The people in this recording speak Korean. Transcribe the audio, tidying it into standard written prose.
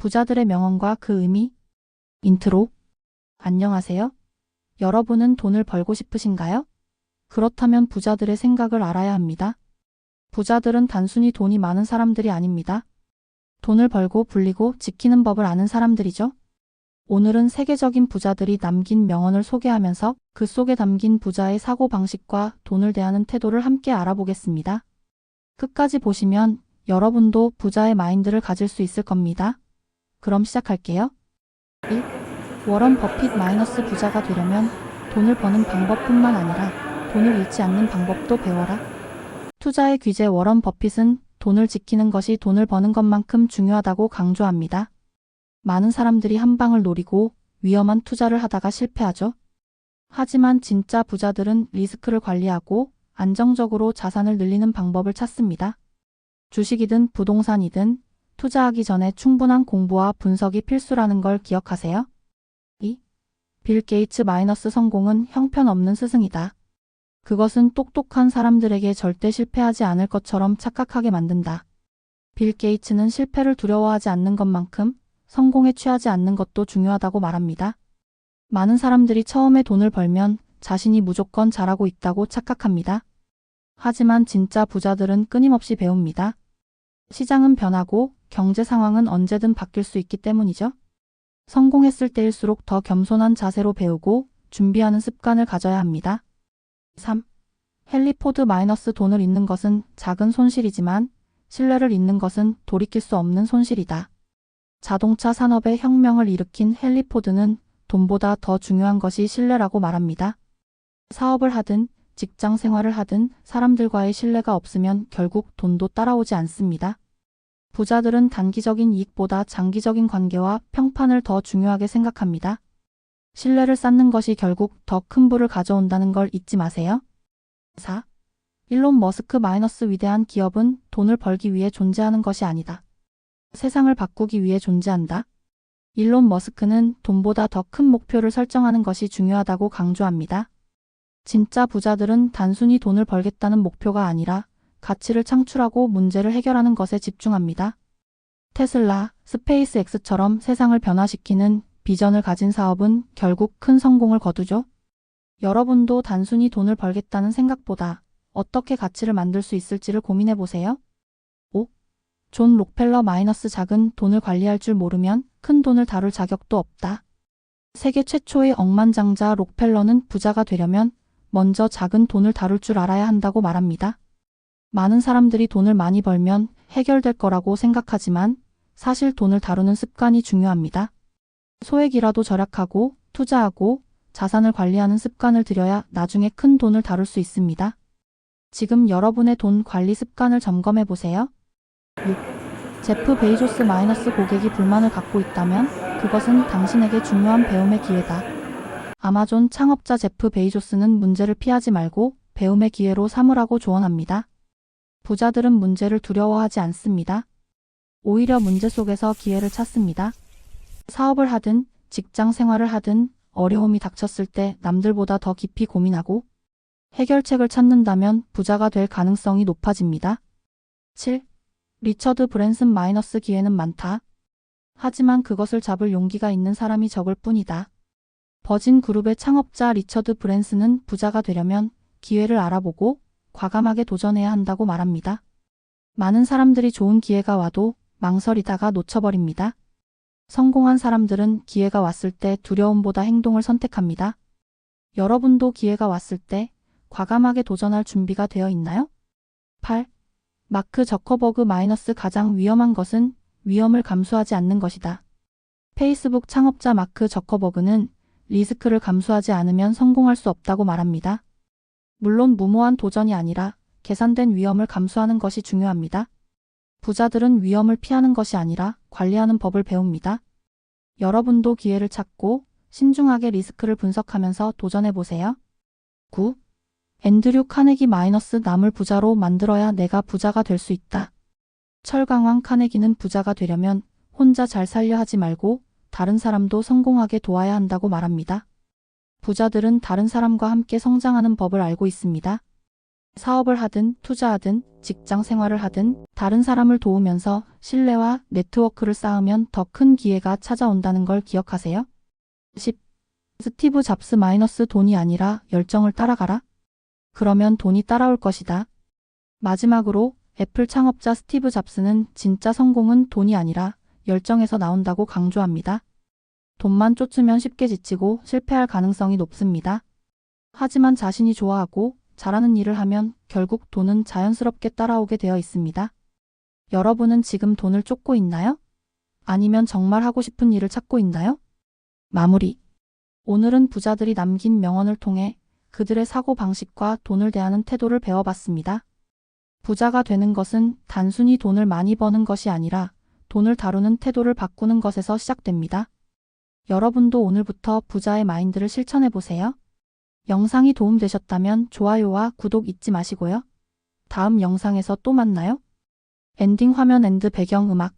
부자들의 명언과 그 의미. 인트로. 안녕하세요. 여러분은 돈을 벌고 싶으신가요? 그렇다면 부자들의 생각을 알아야 합니다. 부자들은 단순히 돈이 많은 사람들이 아닙니다. 돈을 벌고 불리고 지키는 법을 아는 사람들이죠. 오늘은 세계적인 부자들이 남긴 명언을 소개하면서 그 속에 담긴 부자의 사고방식과 돈을 대하는 태도를 함께 알아보겠습니다. 끝까지 보시면 여러분도 부자의 마인드를 가질 수 있을 겁니다. 그럼 시작할게요. 1. 워런 버핏 마이너스 부자가 되려면 돈을 버는 방법뿐만 아니라 돈을 잃지 않는 방법도 배워라. 투자의 귀재 워런 버핏은 돈을 지키는 것이 돈을 버는 것만큼 중요하다고 강조합니다. 많은 사람들이 한 방을 노리고 위험한 투자를 하다가 실패하죠. 하지만 진짜 부자들은 리스크를 관리하고 안정적으로 자산을 늘리는 방법을 찾습니다. 주식이든 부동산이든 투자하기 전에 충분한 공부와 분석이 필수라는 걸 기억하세요. 2. 빌 게이츠 마이너스 성공은 형편없는 스승이다. 그것은 똑똑한 사람들에게 절대 실패하지 않을 것처럼 착각하게 만든다. 빌 게이츠는 실패를 두려워하지 않는 것만큼 성공에 취하지 않는 것도 중요하다고 말합니다. 많은 사람들이 처음에 돈을 벌면 자신이 무조건 잘하고 있다고 착각합니다. 하지만 진짜 부자들은 끊임없이 배웁니다. 시장은 변하고 경제 상황은 언제든 바뀔 수 있기 때문이죠. 성공했을 때일수록 더 겸손한 자세로 배우고 준비하는 습관을 가져야 합니다. 3. 헨리 포드 마이너스 돈을 잃는 것은 작은 손실이지만 신뢰를 잃는 것은 돌이킬 수 없는 손실이다. 자동차 산업의 혁명을 일으킨 헨리 포드는 돈보다 더 중요한 것이 신뢰라고 말합니다. 사업을 하든 직장 생활을 하든 사람들과의 신뢰가 없으면 결국 돈도 따라오지 않습니다. 부자들은 단기적인 이익보다 장기적인 관계와 평판을 더 중요하게 생각합니다. 신뢰를 쌓는 것이 결국 더 큰 부를 가져온다는 걸 잊지 마세요. 4. 일론 머스크 마이너스 위대한 기업은 돈을 벌기 위해 존재하는 것이 아니다. 세상을 바꾸기 위해 존재한다. 일론 머스크는 돈보다 더 큰 목표를 설정하는 것이 중요하다고 강조합니다. 진짜 부자들은 단순히 돈을 벌겠다는 목표가 아니라 가치를 창출하고 문제를 해결하는 것에 집중합니다. 테슬라, 스페이스X처럼 세상을 변화시키는 비전을 가진 사업은 결국 큰 성공을 거두죠. 여러분도 단순히 돈을 벌겠다는 생각보다 어떻게 가치를 만들 수 있을지를 고민해 보세요. 5. 존 록펠러 마이너스 작은 돈을 관리할 줄 모르면 큰 돈을 다룰 자격도 없다. 세계 최초의 억만장자 록펠러는 부자가 되려면 먼저 작은 돈을 다룰 줄 알아야 한다고 말합니다. 많은 사람들이 돈을 많이 벌면 해결될 거라고 생각하지만 사실 돈을 다루는 습관이 중요합니다. 소액이라도 절약하고 투자하고 자산을 관리하는 습관을 들여야 나중에 큰 돈을 다룰 수 있습니다. 지금 여러분의 돈 관리 습관을 점검해 보세요. 6. 제프 베이조스 마이너스 고객이 불만을 갖고 있다면 그것은 당신에게 중요한 배움의 기회다. 아마존 창업자 제프 베이조스는 문제를 피하지 말고 배움의 기회로 삼으라고 조언합니다. 부자들은 문제를 두려워하지 않습니다. 오히려 문제 속에서 기회를 찾습니다. 사업을 하든 직장 생활을 하든 어려움이 닥쳤을 때 남들보다 더 깊이 고민하고 해결책을 찾는다면 부자가 될 가능성이 높아집니다. 7. 리처드 브랜슨 마이너스 기회는 많다. 하지만 그것을 잡을 용기가 있는 사람이 적을 뿐이다. 버진 그룹의 창업자 리처드 브랜슨은 부자가 되려면 기회를 알아보고 과감하게 도전해야 한다고 말합니다. 많은 사람들이 좋은 기회가 와도 망설이다가 놓쳐버립니다. 성공한 사람들은 기회가 왔을 때 두려움보다 행동을 선택합니다. 여러분도 기회가 왔을 때 과감하게 도전할 준비가 되어 있나요? 8. 마크 저커버그 마이너스 가장 위험한 것은 위험을 감수하지 않는 것이다. 페이스북 창업자 마크 저커버그는 리스크를 감수하지 않으면 성공할 수 없다고 말합니다. 물론 무모한 도전이 아니라 계산된 위험을 감수하는 것이 중요합니다. 부자들은 위험을 피하는 것이 아니라 관리하는 법을 배웁니다. 여러분도 기회를 찾고 신중하게 리스크를 분석하면서 도전해 보세요. 9. 앤드류 카네기 마이너스 남을 부자로 만들어야 내가 부자가 될 수 있다. 철강왕 카네기는 부자가 되려면 혼자 잘 살려 하지 말고 다른 사람도 성공하게 도와야 한다고 말합니다. 부자들은 다른 사람과 함께 성장하는 법을 알고 있습니다. 사업을 하든 투자하든 직장 생활을 하든 다른 사람을 도우면서 신뢰와 네트워크를 쌓으면 더 큰 기회가 찾아온다는 걸 기억하세요. 10. 스티브 잡스 마이너스 돈이 아니라 열정을 따라가라. 그러면 돈이 따라올 것이다. 마지막으로 애플 창업자 스티브 잡스는 진짜 성공은 돈이 아니라 열정에서 나온다고 강조합니다. 돈만 쫓으면 쉽게 지치고 실패할 가능성이 높습니다. 하지만 자신이 좋아하고 잘하는 일을 하면 결국 돈은 자연스럽게 따라오게 되어 있습니다. 여러분은 지금 돈을 쫓고 있나요? 아니면 정말 하고 싶은 일을 찾고 있나요? 마무리. 오늘은 부자들이 남긴 명언을 통해 그들의 사고방식과 돈을 대하는 태도를 배워봤습니다. 부자가 되는 것은 단순히 돈을 많이 버는 것이 아니라 돈을 다루는 태도를 바꾸는 것에서 시작됩니다. 여러분도 오늘부터 부자의 마인드를 실천해보세요. 영상이 도움되셨다면 좋아요와 구독 잊지 마시고요. 다음 영상에서 또 만나요. 엔딩 화면 엔드 배경음악